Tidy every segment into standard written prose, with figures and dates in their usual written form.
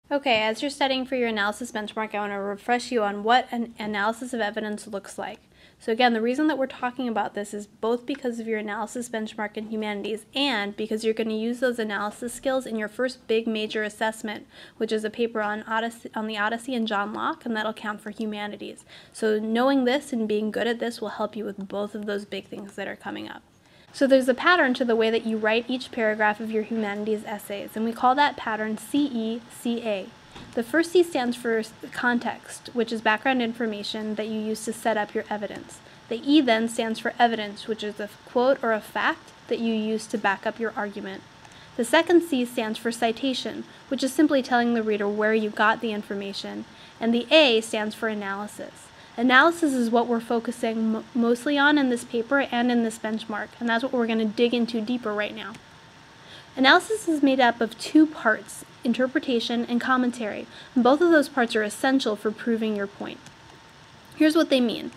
Okay, as you're studying for your analysis benchmark, I want to refresh you on what an analysis of evidence looks like. So again, the reason that we're talking about this is both because of your analysis benchmark in Humanities and because you're going to use those analysis skills in your first big major assessment, which is a paper on the Odyssey and John Locke, and that'll count for Humanities. So knowing this and being good at this will help you with both of those big things that are coming up. So there's a pattern to the way that you write each paragraph of your Humanities essays, and we call that pattern CECA. The first C stands for context, which is background information that you use to set up your evidence. The E then stands for evidence, which is a quote or a fact that you use to back up your argument. The second C stands for citation, which is simply telling the reader where you got the information. And the A stands for analysis. Analysis is what we're focusing mostly on in this paper and in this benchmark, and that's what we're going to dig into deeper right now. Analysis is made up of two parts, interpretation and commentary, and both of those parts are essential for proving your point. Here's what they mean.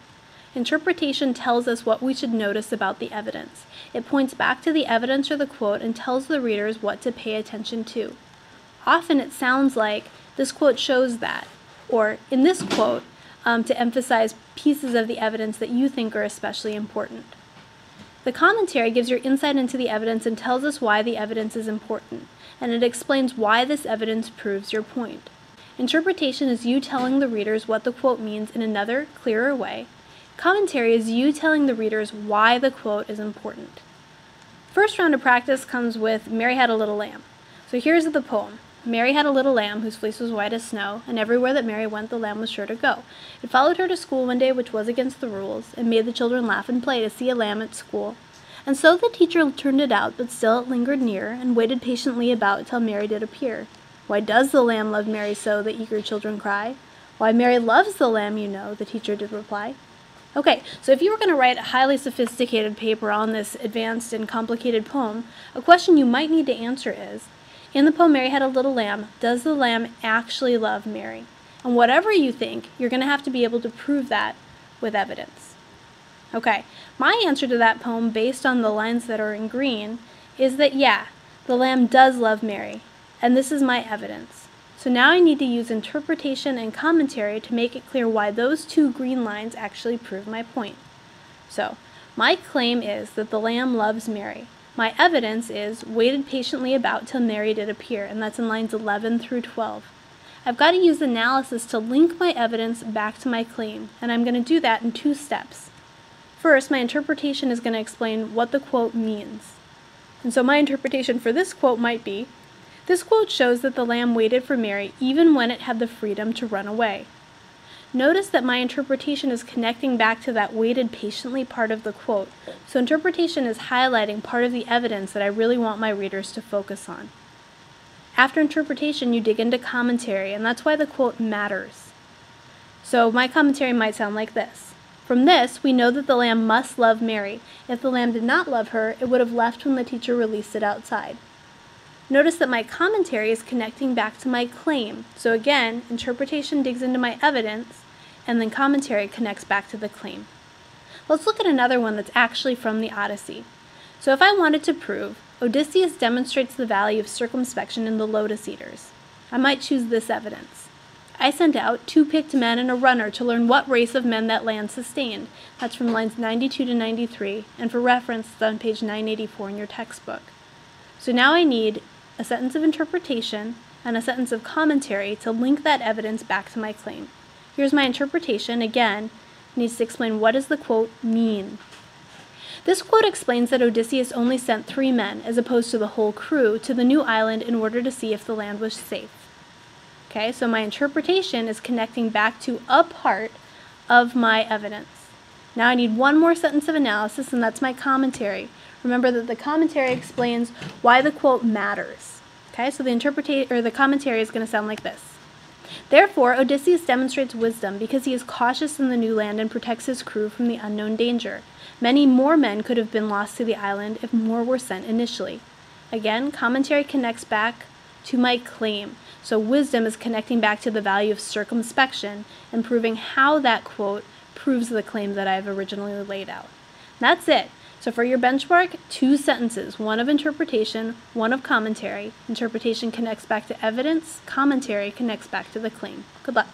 Interpretation tells us what we should notice about the evidence. It points back to the evidence or the quote and tells the readers what to pay attention to. Often it sounds like, this quote shows that, or in this quote, to emphasize pieces of the evidence that you think are especially important. The commentary gives your insight into the evidence and tells us why the evidence is important, and it explains why this evidence proves your point. Interpretation is you telling the readers what the quote means in another, clearer way. Commentary is you telling the readers why the quote is important. First round of practice comes with Mary Had a Little Lamb. So here's the poem. Mary had a little lamb whose fleece was white as snow, and everywhere that Mary went the lamb was sure to go. It followed her to school one day, which was against the rules, and made the children laugh and play to see a lamb at school. And so the teacher turned it out, but still it lingered near, and waited patiently about till Mary did appear. Why does the lamb love Mary so, the eager children cry? Why, Mary loves the lamb, you know, the teacher did reply. Okay, so if you were going to write a highly sophisticated paper on this advanced and complicated poem, a question you might need to answer is, in the poem Mary Had a Little Lamb, does the lamb actually love Mary? And whatever you think, you're going to have to be able to prove that with evidence. Okay, my answer to that poem, based on the lines that are in green, is that yeah, the lamb does love Mary, and this is my evidence. So now I need to use interpretation and commentary to make it clear why those two green lines actually prove my point. So, my claim is that the lamb loves Mary. My evidence is, waited patiently about till Mary did appear, and that's in lines 11 through 12. I've got to use analysis to link my evidence back to my claim, and I'm going to do that in two steps. First, my interpretation is going to explain what the quote means. And so my interpretation for this quote might be, this quote shows that the lamb waited for Mary even when it had the freedom to run away. Notice that my interpretation is connecting back to that waited patiently part of the quote, so interpretation is highlighting part of the evidence that I really want my readers to focus on. After interpretation, you dig into commentary, and that's why the quote matters. So my commentary might sound like this. From this, we know that the lamb must love Mary. If the lamb did not love her, it would have left when the teacher released it outside. Notice that my commentary is connecting back to my claim. So again, interpretation digs into my evidence, and then commentary connects back to the claim. Let's look at another one that's actually from the Odyssey. So if I wanted to prove, Odysseus demonstrates the value of circumspection in the lotus eaters, I might choose this evidence. I sent out 2 picked men and a runner to learn what race of men that land sustained. That's from lines 92 to 93, and for reference, it's on page 984 in your textbook. So now I need a sentence of interpretation and a sentence of commentary to link that evidence back to my claim. Here's my interpretation. Again, it needs to explain what does the quote mean. This quote explains that Odysseus only sent 3 men, as opposed to the whole crew, to the new island in order to see if the land was safe. Okay, so my interpretation is connecting back to a part of my evidence. Now I need one more sentence of analysis, and that's my commentary. Remember that the commentary explains why the quote matters. Okay, so the commentary is going to sound like this. Therefore, Odysseus demonstrates wisdom because he is cautious in the new land and protects his crew from the unknown danger. Many more men could have been lost to the island if more were sent initially. Again, commentary connects back to my claim. So wisdom is connecting back to the value of circumspection and proving how that quote proves the claim that I've originally laid out. That's it. So for your benchmark, 2 sentences, one of interpretation, one of commentary. Interpretation connects back to evidence, commentary connects back to the claim. Good luck.